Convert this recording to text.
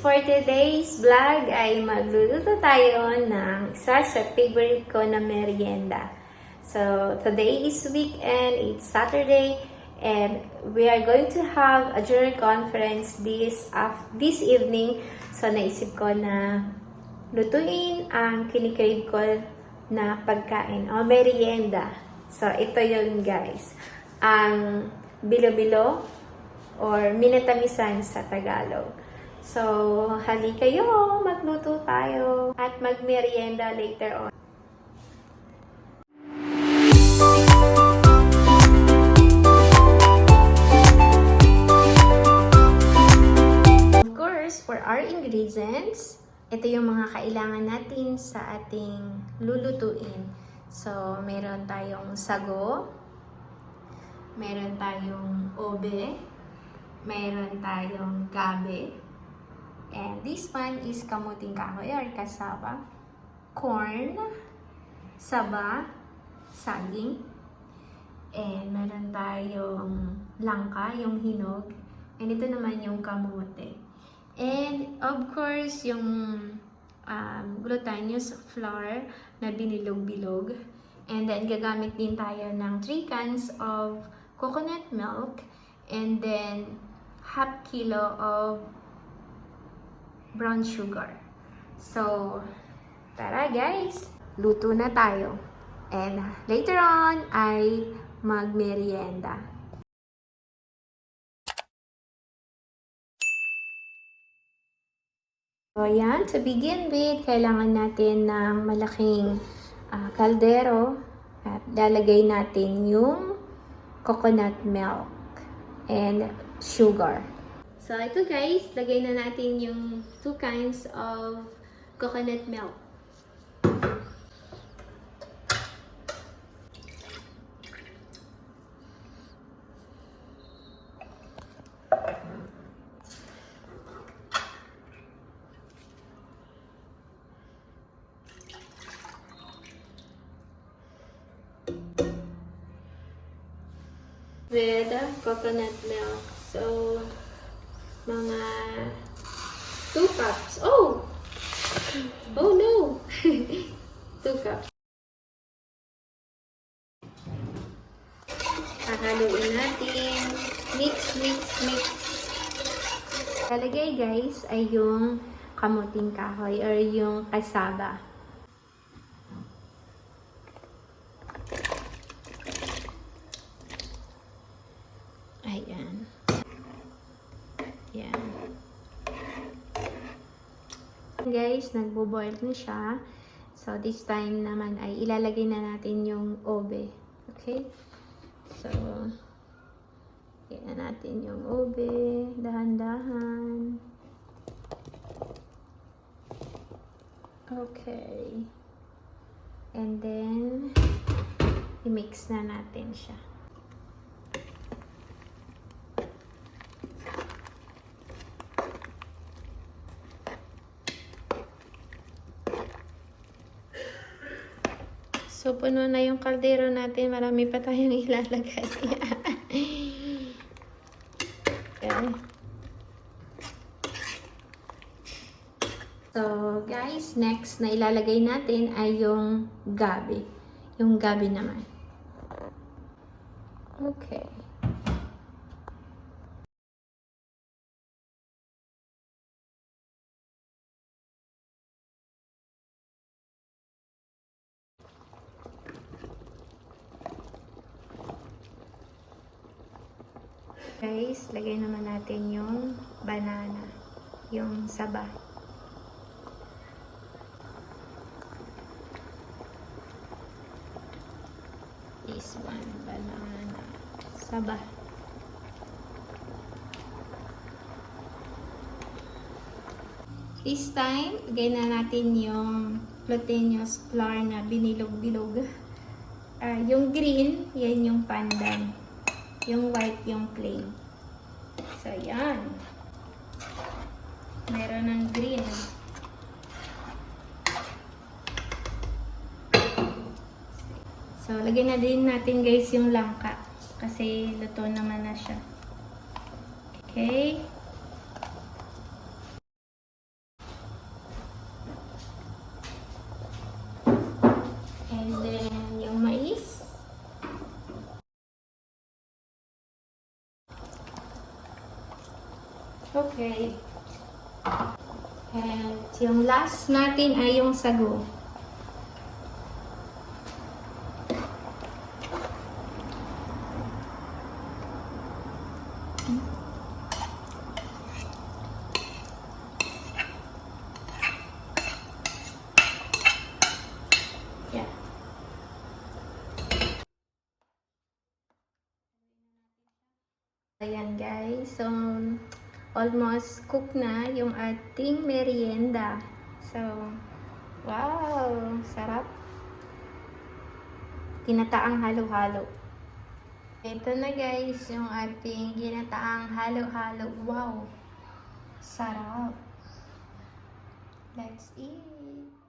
for today's vlog ay magluluto tayo ng isa sa favorite ko na merienda. So, today is weekend, it's Saturday, and we are going to have a jury conference this evening. So, naisip ko na lutuin ang kinikrave ko na pagkain o merienda. So, ito yun guys. Ang bilo-bilo or minatamisan sa Tagalog. So, hali kayo, magluto tayo at magmerienda later on. Of course, for our ingredients, ito yung mga kailangan natin sa ating lulutuin. So, meron tayong sago, meron tayong obe, meron tayong gabi, and this one is kamuting kahoy or cassava, corn, saba, saging, and meron tayong langka, yung hinog, and ito naman yung kamote. And of course, yung glutinous flour na binilog-bilog. And then, gagamit din tayo ng 3 cans of coconut milk, and then half kilo of brown sugar. So, tara guys, luto na tayo. And later on ay magmerienda. So, yan. To begin with, kailangan natin ng malaking kaldero at lalagay natin yung coconut milk and sugar. So, ito guys, lagay na natin yung 2 kinds of coconut milk. With coconut milk. So, mga 2 cups. Oh no! 2 cups. Hahaluin natin. Mix. Talagay guys ay yung kamuting kahoy or yung cassava. Ayan. Yan. Guys, nagbo-boil na siya. So, this time naman ay ilalagay na natin yung obe. Okay? So, yan na natin yung obe. Dahan-dahan. Okay. And then, i-mix na natin siya. So, puno na yung kaldero natin. Marami pa tayong ilalagay. Okay. So, guys, next na ilalagay natin ay yung gabi. Yung gabi naman. Okay. Guys, lagay naman natin yung banana, yung saba. This one, banana, saba. This time, lagay na natin yung glutinous flour na binilog-bilog. Yung green, yan yung pandan. Yung white, yung plain. So, yan. Meron ng green. So, lagyan na din natin guys yung langka. Kasi luto naman na siya. Okay. Okay. And yung last natin ay yung sago. Yeah. Ayan guys, so almost cook na yung ating merienda. So, wow, sarap. Ginataang halo-halo. Ito na guys, yung ating ginataang halo-halo. Wow, sarap. Let's eat.